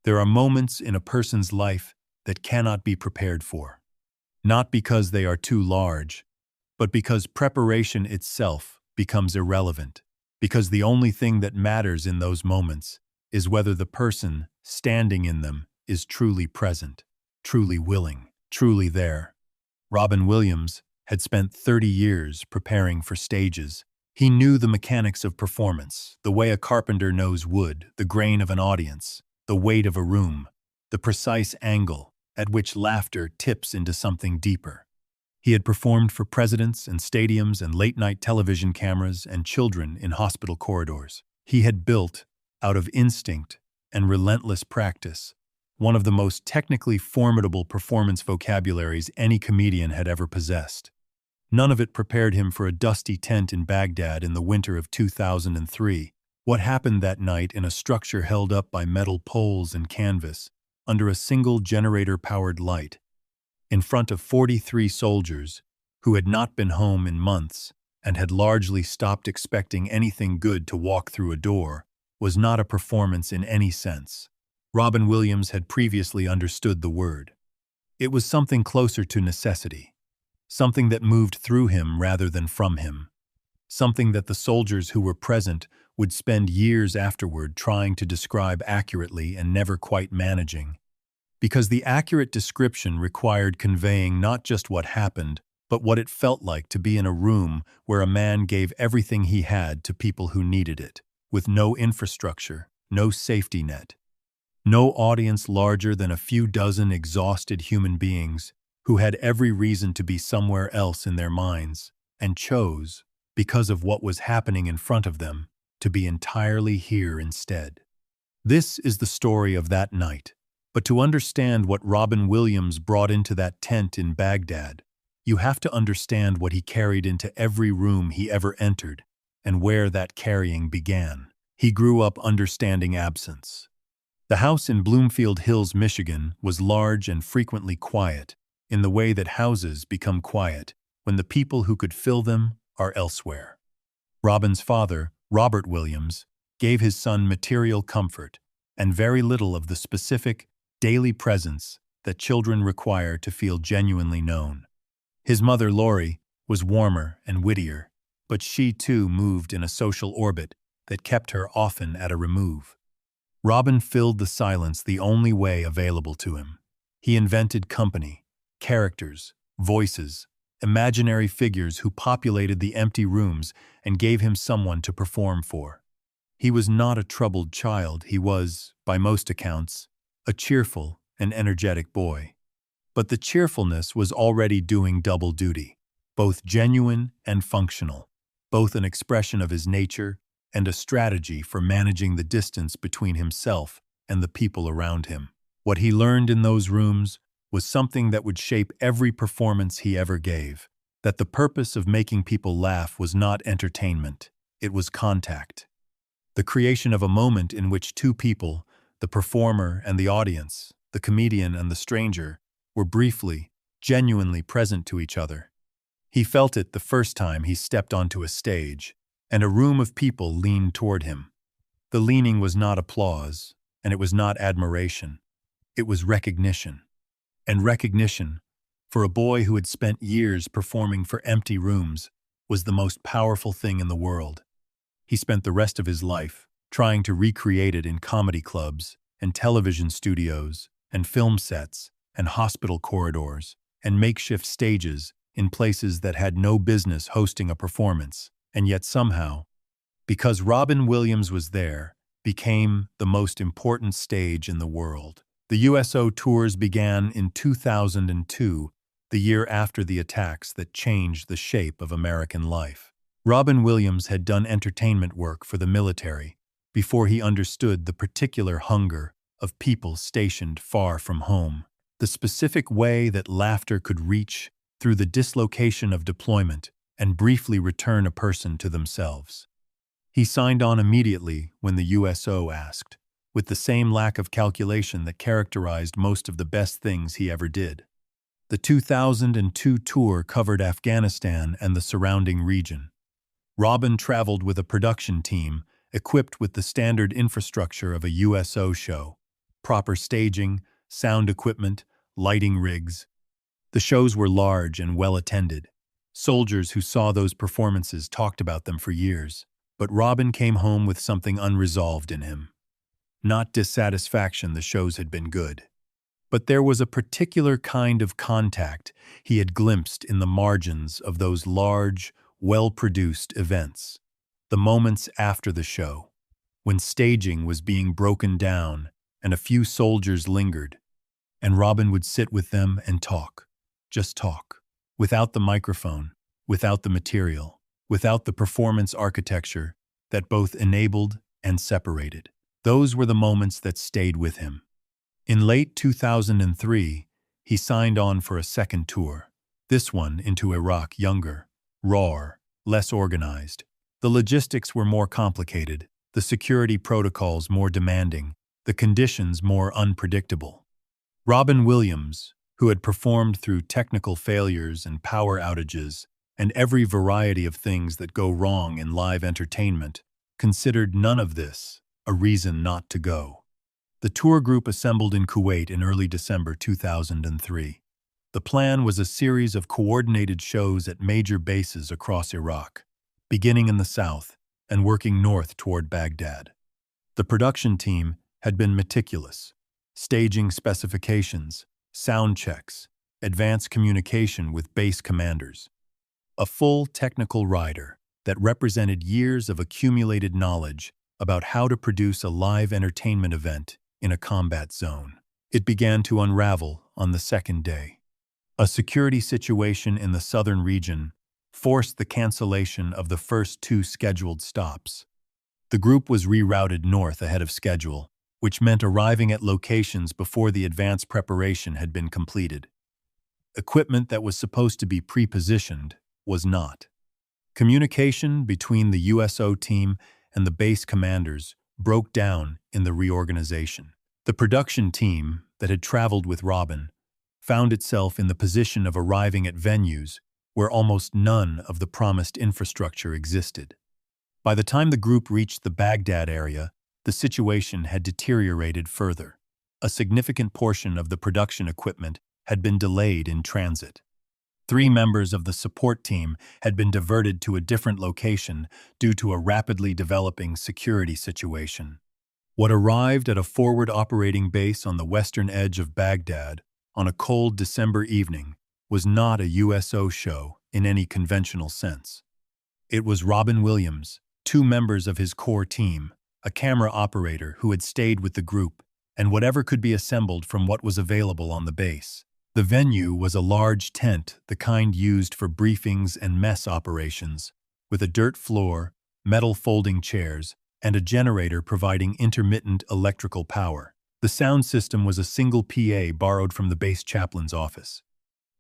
There are moments in a person's life that cannot be prepared for, not because they are too large, but because preparation itself becomes irrelevant, because the only thing that matters in those moments is whether the person standing in them is truly present, truly willing, truly there. Robin Williams had spent 30 years preparing for stages. He knew the mechanics of performance, the way a carpenter knows wood, the grain of an audience, the weight of a room, the precise angle at which laughter tips into something deeper. He had performed for presidents and stadiums and late-night television cameras and children in hospital corridors. He had built, out of instinct and relentless practice, one of the most technically formidable performance vocabularies any comedian had ever possessed. None of it prepared him for a dusty tent in Baghdad in the winter of 2003. What happened that night in a structure held up by metal poles and canvas, under a single generator-powered light, in front of 43 soldiers who had not been home in months and had largely stopped expecting anything good to walk through a door, was not a performance in any sense. Robin Williams had previously understood the word. It was something closer to necessity, something that moved through him rather than from him, something that the soldiers who were present would spend years afterward trying to describe accurately and never quite managing. Because the accurate description required conveying not just what happened, but what it felt like to be in a room where a man gave everything he had to people who needed it, with no infrastructure, no safety net, no audience larger than a few dozen exhausted human beings who had every reason to be somewhere else in their minds, and chose, because of what was happening in front of them, to be entirely here instead. This is the story of that night. But to understand what Robin Williams brought into that tent in Baghdad, you have to understand what he carried into every room he ever entered and where that carrying began. He grew up understanding absence. The house in Bloomfield Hills, Michigan, was large and frequently quiet, in the way that houses become quiet when the people who could fill them are elsewhere. Robin's father, Robert Williams, gave his son material comfort and very little of the specific, daily presence that children require to feel genuinely known. His mother, Lori, was warmer and wittier, but she too moved in a social orbit that kept her often at a remove. Robin filled the silence the only way available to him. He invented company, characters, voices, imaginary figures who populated the empty rooms and gave him someone to perform for. He was not a troubled child. He was, by most accounts, a cheerful and energetic boy. But the cheerfulness was already doing double duty, both genuine and functional, both an expression of his nature and a strategy for managing the distance between himself and the people around him. What he learned in those rooms was something that would shape every performance he ever gave, that the purpose of making people laugh was not entertainment, it was contact. The creation of a moment in which two people, the performer and the audience, the comedian and the stranger, were briefly, genuinely present to each other. He felt it the first time he stepped onto a stage, and a room of people leaned toward him. The leaning was not applause, and it was not admiration. It was recognition. And recognition, for a boy who had spent years performing for empty rooms, was the most powerful thing in the world. He spent the rest of his life trying to recreate it in comedy clubs and television studios and film sets and hospital corridors and makeshift stages in places that had no business hosting a performance, and yet somehow, because Robin Williams was there, became the most important stage in the world. The USO tours began in 2002, the year after the attacks that changed the shape of American life. Robin Williams had done entertainment work for the military before he understood the particular hunger of people stationed far from home, the specific way that laughter could reach through the dislocation of deployment and briefly return a person to themselves. He signed on immediately when the USO asked, with the same lack of calculation that characterized most of the best things he ever did. The 2002 tour covered Afghanistan and the surrounding region. Robin traveled with a production team equipped with the standard infrastructure of a USO show. proper staging, sound equipment, lighting rigs. The shows were large and well attended. Soldiers who saw those performances talked about them for years. But Robin came home with something unresolved in him. Not dissatisfaction the shows had been good. But there was a particular kind of contact he had glimpsed in the margins of those large, well-produced events. The moments after the show, when staging was being broken down and a few soldiers lingered, and Robin would sit with them and talk, just talk, without the microphone, without the material, without the performance architecture that both enabled and separated. Those were the moments that stayed with him. In late 2003, he signed on for a second tour, this one into Iraq, younger, rawer, less organized. The logistics were more complicated, the security protocols more demanding, the conditions more unpredictable. Robin Williams, who had performed through technical failures and power outages and every variety of things that go wrong in live entertainment, considered none of this a reason not to go. The tour group assembled in Kuwait in early December 2003. The plan was a series of coordinated shows at major bases across Iraq, beginning in the south and working north toward Baghdad. The production team had been meticulous. Staging specifications, sound checks, advanced communication with base commanders. A full technical rider that represented years of accumulated knowledge about how to produce a live entertainment event in a combat zone. It began to unravel on the second day. A security situation in the southern region forced the cancellation of the first two scheduled stops. The group was rerouted north ahead of schedule, which meant arriving at locations before the advance preparation had been completed. Equipment that was supposed to be pre-positioned was not. Communication between the USO team and the base commanders broke down in the reorganization. The production team that had traveled with Robin found itself in the position of arriving at venues where almost none of the promised infrastructure existed. By the time the group reached the Baghdad area, the situation had deteriorated further. A significant portion of the production equipment had been delayed in transit. 3 members of the support team had been diverted to a different location due to a rapidly developing security situation. What arrived at a forward operating base on the western edge of Baghdad on a cold December evening was not a USO show in any conventional sense. It was Robin Williams, 2 members of his core team, a camera operator who had stayed with the group, and whatever could be assembled from what was available on the base. The venue was a large tent, the kind used for briefings and mess operations, with a dirt floor, metal folding chairs, and a generator providing intermittent electrical power. The sound system was a single PA borrowed from the base chaplain's office.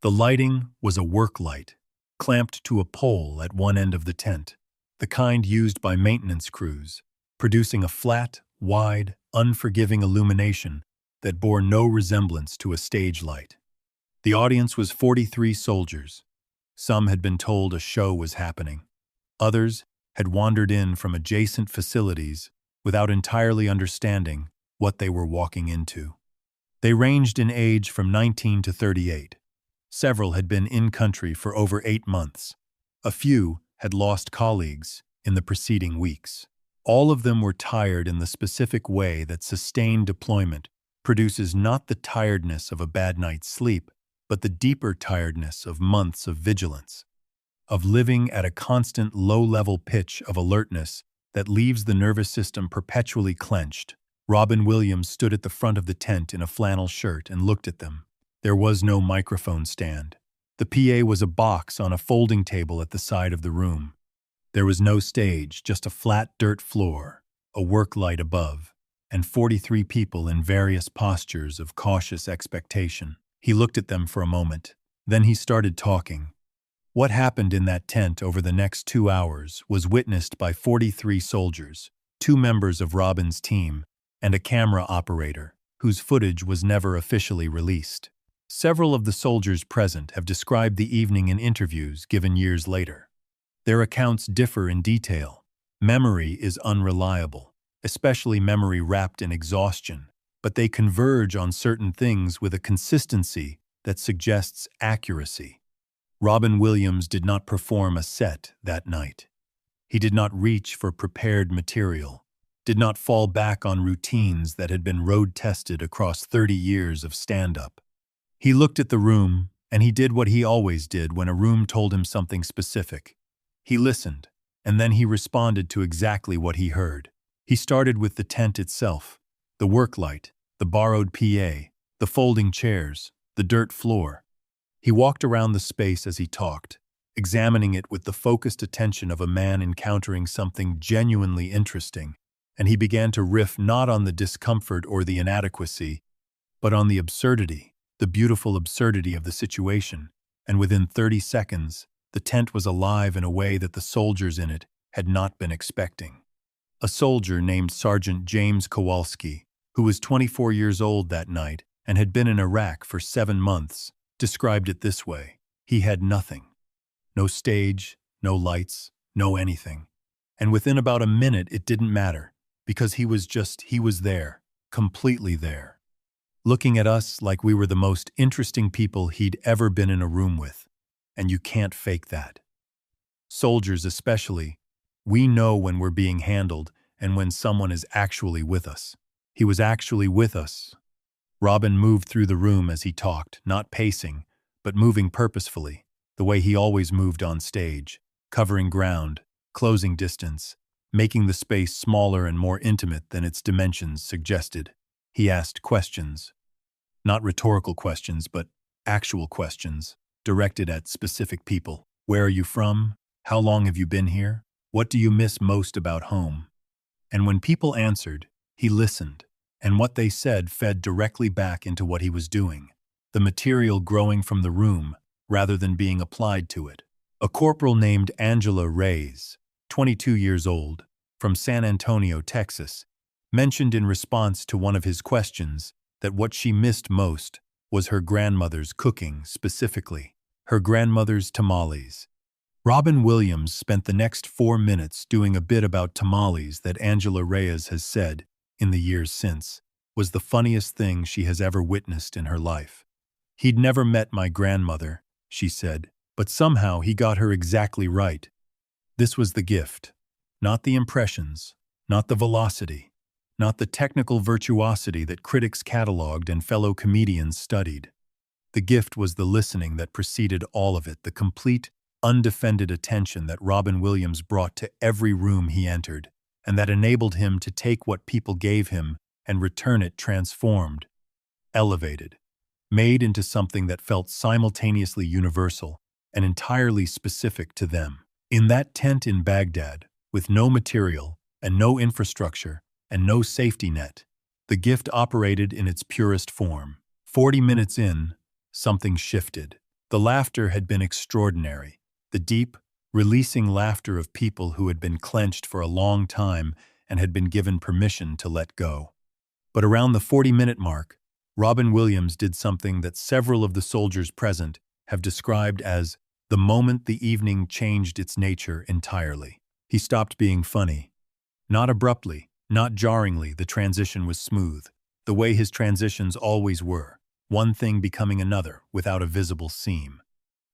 The lighting was a work light, clamped to a pole at one end of the tent, the kind used by maintenance crews, producing a flat, wide, unforgiving illumination that bore no resemblance to a stage light. The audience was 43 soldiers. Some had been told a show was happening. Others had wandered in from adjacent facilities without entirely understanding what they were walking into. They ranged in age from 19 to 38. Several had been in country for over 8 months. A few had lost colleagues in the preceding weeks. All of them were tired in the specific way that sustained deployment produces not the tiredness of a bad night's sleep, but the deeper tiredness of months of vigilance, of living at a constant low-level pitch of alertness that leaves the nervous system perpetually clenched. Robin Williams stood at the front of the tent in a flannel shirt and looked at them. There was no microphone stand. The PA was a box on a folding table at the side of the room. There was no stage, just a flat dirt floor, a work light above, and 43 people in various postures of cautious expectation. He looked at them for a moment. Then he started talking. What happened in that tent over the next 2 hours was witnessed by 43 soldiers, 2 members of Robin's team, and a camera operator, whose footage was never officially released. Several of the soldiers present have described the evening in interviews given years later. Their accounts differ in detail. Memory is unreliable, especially memory wrapped in exhaustion, but they converge on certain things with a consistency that suggests accuracy. Robin Williams did not perform a set that night. He did not reach for prepared material, did not fall back on routines that had been road-tested across 30 years of stand-up. He looked at the room, and he did what he always did when a room told him something specific. He listened, and then he responded to exactly what he heard. He started with the tent itself, the work light, the borrowed PA, the folding chairs, the dirt floor. He walked around the space as he talked, examining it with the focused attention of a man encountering something genuinely interesting, and he began to riff not on the discomfort or the inadequacy, but on the absurdity, the beautiful absurdity of the situation, and within 30 seconds, the tent was alive in a way that the soldiers in it had not been expecting. A soldier named Sergeant James Kowalski, who was 24 years old that night and had been in Iraq for 7 months, described it this way: he had nothing. No stage, no lights, no anything. And within about a minute it didn't matter, because he was there, completely there, looking at us like we were the most interesting people he'd ever been in a room with. And you can't fake that. Soldiers especially, we know when we're being handled and when someone is actually with us. He was actually with us. Robin moved through the room as he talked, not pacing, but moving purposefully, the way he always moved on stage, covering ground, closing distance, making the space smaller and more intimate than its dimensions suggested. He asked questions. Not rhetorical questions, but actual questions, directed at specific people. Where are you from? How long have you been here? What do you miss most about home? And when people answered, he listened, and what they said fed directly back into what he was doing, the material growing from the room rather than being applied to it. A corporal named Angela Reyes, 22 years old, from San Antonio, Texas, mentioned in response to one of his questions that what she missed most was her grandmother's cooking, specifically her grandmother's tamales. Robin Williams spent the next 4 minutes doing a bit about tamales that Angela Reyes has said, in the years since, was the funniest thing she has ever witnessed in her life. He'd never met my grandmother, she said, but somehow he got her exactly right. This was the gift, not the impressions, not the velocity, not the technical virtuosity that critics cataloged and fellow comedians studied. The gift was the listening that preceded all of it, the complete, undefended attention that Robin Williams brought to every room he entered, and that enabled him to take what people gave him and return it transformed, elevated, made into something that felt simultaneously universal and entirely specific to them. In that tent in Baghdad, with no material and no infrastructure and no safety net, the gift operated in its purest form. 40 minutes in, something shifted. The laughter had been extraordinary, the deep, releasing laughter of people who had been clenched for a long time and had been given permission to let go. But around the 40-minute mark, Robin Williams did something that several of the soldiers present have described as the moment the evening changed its nature entirely. He stopped being funny. Not abruptly, not jarringly, the transition was smooth, the way his transitions always were, one thing becoming another without a visible seam.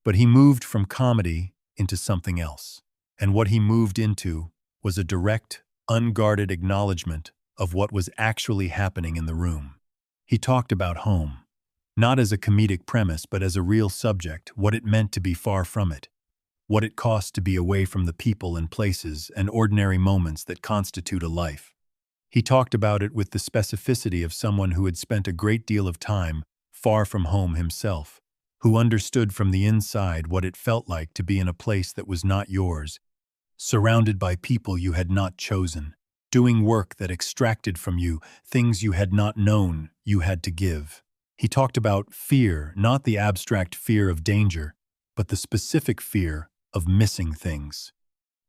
But he moved from comedy into something else, and what he moved into was a direct, unguarded acknowledgement of what was actually happening in the room. He talked about home, not as a comedic premise but as a real subject, what it meant to be far from it, what it cost to be away from the people and places and ordinary moments that constitute a life. He talked about it with the specificity of someone who had spent a great deal of time far from home himself, who understood from the inside what it felt like to be in a place that was not yours, surrounded by people you had not chosen, doing work that extracted from you things you had not known you had to give. He talked about fear, not the abstract fear of danger, but the specific fear of missing things.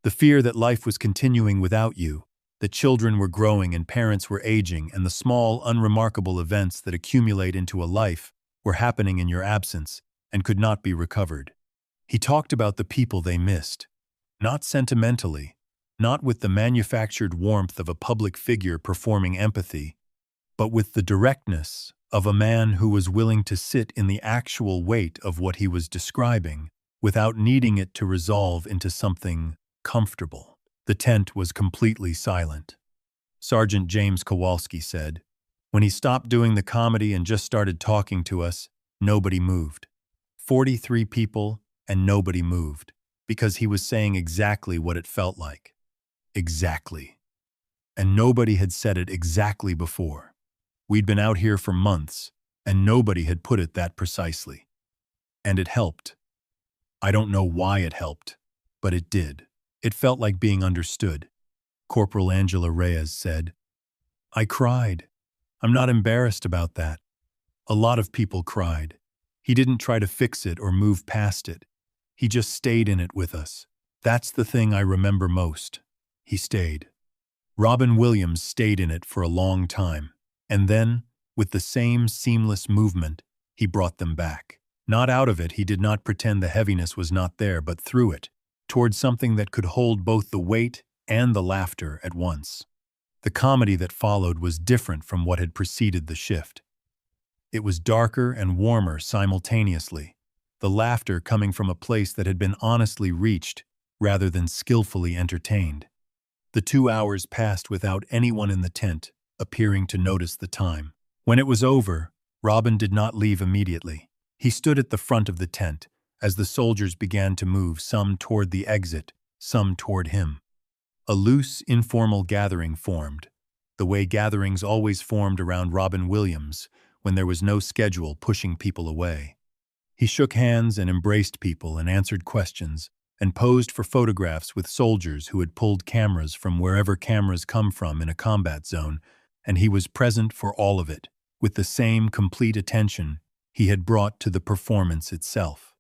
The fear that life was continuing without you, that children were growing and parents were aging, and the small, unremarkable events that accumulate into a life were happening in your absence and could not be recovered. He talked about the people they missed, not sentimentally, not with the manufactured warmth of a public figure performing empathy, but with the directness of a man who was willing to sit in the actual weight of what he was describing without needing it to resolve into something comfortable. The tent was completely silent. Sergeant James Kowalski said, "When he stopped doing the comedy and just started talking to us, nobody moved. 43 people and nobody moved, because he was saying exactly what it felt like. Exactly. And nobody had said it exactly before. We'd been out here for months, and nobody had put it that precisely. And it helped. I don't know why it helped, but it did. It felt like being understood." Corporal Angela Reyes said, "I cried. I'm not embarrassed about that. A lot of people cried. He didn't try to fix it or move past it. He just stayed in it with us. That's the thing I remember most. He stayed." Robin Williams stayed in it for a long time, and then, with the same seamless movement, he brought them back. Not out of it, he did not pretend the heaviness was not there, but through it, towards something that could hold both the weight and the laughter at once. The comedy that followed was different from what had preceded the shift. It was darker and warmer simultaneously, the laughter coming from a place that had been honestly reached rather than skillfully entertained. The 2 hours passed without anyone in the tent appearing to notice the time. When it was over, Robin did not leave immediately. He stood at the front of the tent as the soldiers began to move, some toward the exit, some toward him. A loose, informal gathering formed, the way gatherings always formed around Robin Williams when there was no schedule pushing people away. He shook hands and embraced people and answered questions and posed for photographs with soldiers who had pulled cameras from wherever cameras come from in a combat zone, and he was present for all of it, with the same complete attention he had brought to the performance itself.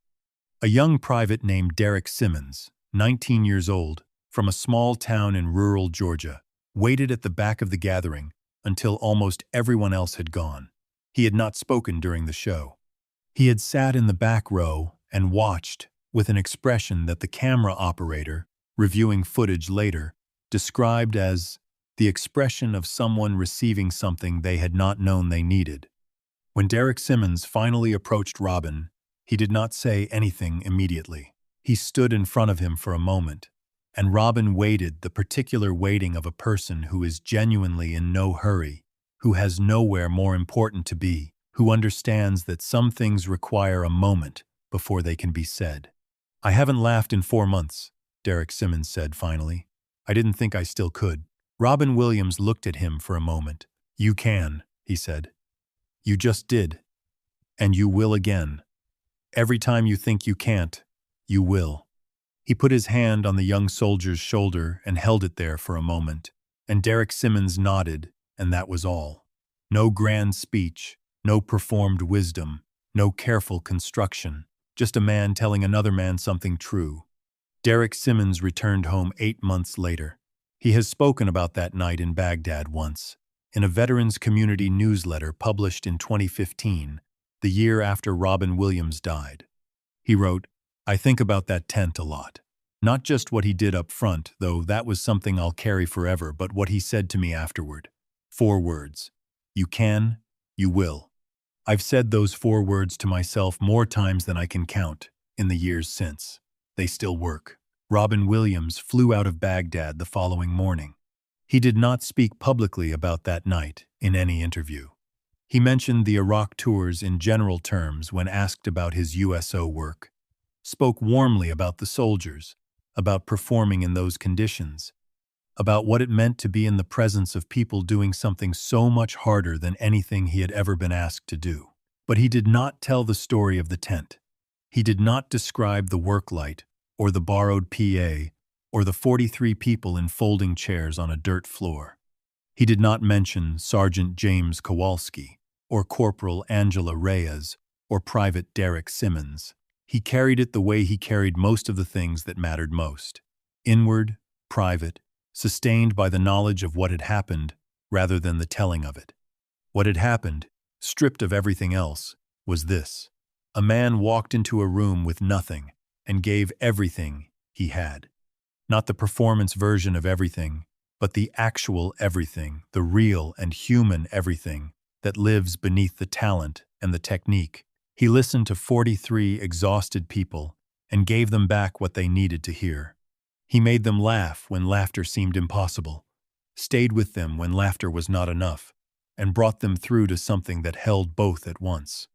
A young private named Derek Simmons, 19 years old, from a small town in rural Georgia, waited at the back of the gathering until almost everyone else had gone. He had not spoken during the show. He had sat in the back row and watched, with an expression that the camera operator, reviewing footage later, described as the expression of someone receiving something they had not known they needed. When Derek Simmons finally approached Robin, he did not say anything immediately. He stood in front of him for a moment, and Robin waited the particular waiting of a person who is genuinely in no hurry, who has nowhere more important to be, who understands that some things require a moment before they can be said. "I haven't laughed in 4 months, Derek Simmons said finally. "I didn't think I still could." Robin Williams looked at him for a moment. "You can," he said. "You just did. And you will again. Every time you think you can't, you will." He put his hand on the young soldier's shoulder and held it there for a moment, and Derek Simmons nodded, and that was all. No grand speech, no performed wisdom, no careful construction, just a man telling another man something true. Derek Simmons returned home 8 months later. He has spoken about that night in Baghdad once, in a Veterans Community newsletter published in 2015, the year after Robin Williams died. He wrote, "I think about that tent a lot. Not just what he did up front, though that was something I'll carry forever, but what he said to me afterward. 4 words. You can, you will. I've said those 4 words to myself more times than I can count in the years since. They still work." Robin Williams flew out of Baghdad the following morning. He did not speak publicly about that night in any interview. He mentioned the Iraq tours in general terms when asked about his USO work, spoke warmly about the soldiers, about performing in those conditions, about what it meant to be in the presence of people doing something so much harder than anything he had ever been asked to do. But he did not tell the story of the tent. He did not describe the work light, or the borrowed PA, or the 43 people in folding chairs on a dirt floor. He did not mention Sergeant James Kowalski, or Corporal Angela Reyes, or Private Derek Simmons. He carried it the way he carried most of the things that mattered most. Inward, private, sustained by the knowledge of what had happened rather than the telling of it. What had happened, stripped of everything else, was this. A man walked into a room with nothing and gave everything he had. Not the performance version of everything, but the actual everything, the real and human everything that lives beneath the talent and the technique. He listened to 43 exhausted people and gave them back what they needed to hear. He made them laugh when laughter seemed impossible, stayed with them when laughter was not enough, and brought them through to something that held both at once.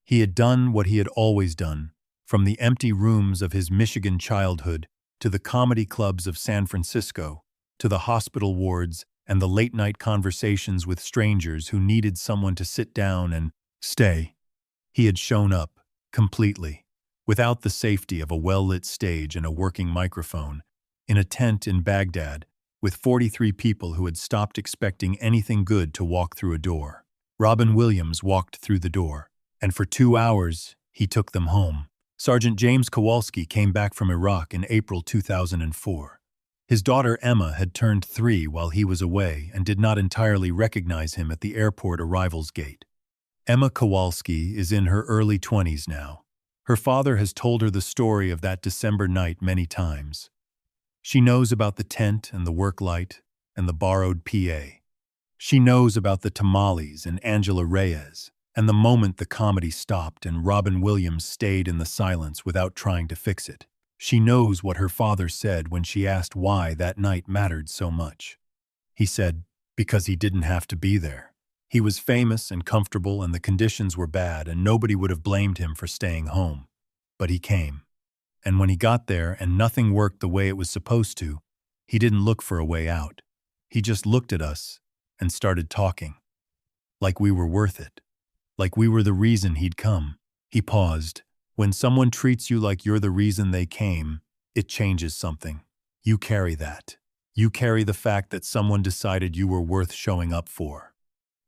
He had done what he had always done, from the empty rooms of his Michigan childhood to the comedy clubs of San Francisco, to the hospital wards and the late-night conversations with strangers who needed someone to sit down and stay. He had shown up, completely, without the safety of a well-lit stage and a working microphone, in a tent in Baghdad, with 43 people who had stopped expecting anything good to walk through a door. Robin Williams walked through the door, and for 2 hours, he took them home. Sergeant James Kowalski came back from Iraq in April 2004. His daughter Emma had turned 3 while he was away and did not entirely recognize him at the airport arrivals gate. Emma Kowalski is in her early 20s now. Her father has told her the story of that December night many times. She knows about the tent and the work light and the borrowed PA. She knows about the tamales and Angela Reyes, and the moment the comedy stopped and Robin Williams stayed in the silence without trying to fix it. She knows what her father said when she asked why that night mattered so much. He said, because he didn't have to be there. He was famous and comfortable and the conditions were bad and nobody would have blamed him for staying home. But he came. And when he got there and nothing worked the way it was supposed to, he didn't look for a way out. He just looked at us and started talking. Like we were worth it. Like we were the reason he'd come. He paused. When someone treats you like you're the reason they came, it changes something. You carry that. You carry the fact that someone decided you were worth showing up for.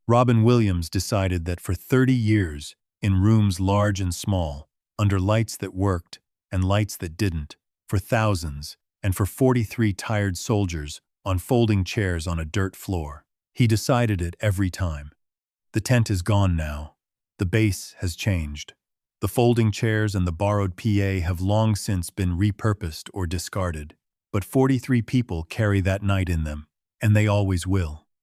Robin Williams decided that for 30 years, in rooms large and small, under lights that worked and lights that didn't, for thousands, and for 43 tired soldiers on folding chairs on a dirt floor, he decided it every time. The tent is gone now. The base has changed. The folding chairs and the borrowed PA have long since been repurposed or discarded, but 43 people carry that night in them, and they always will.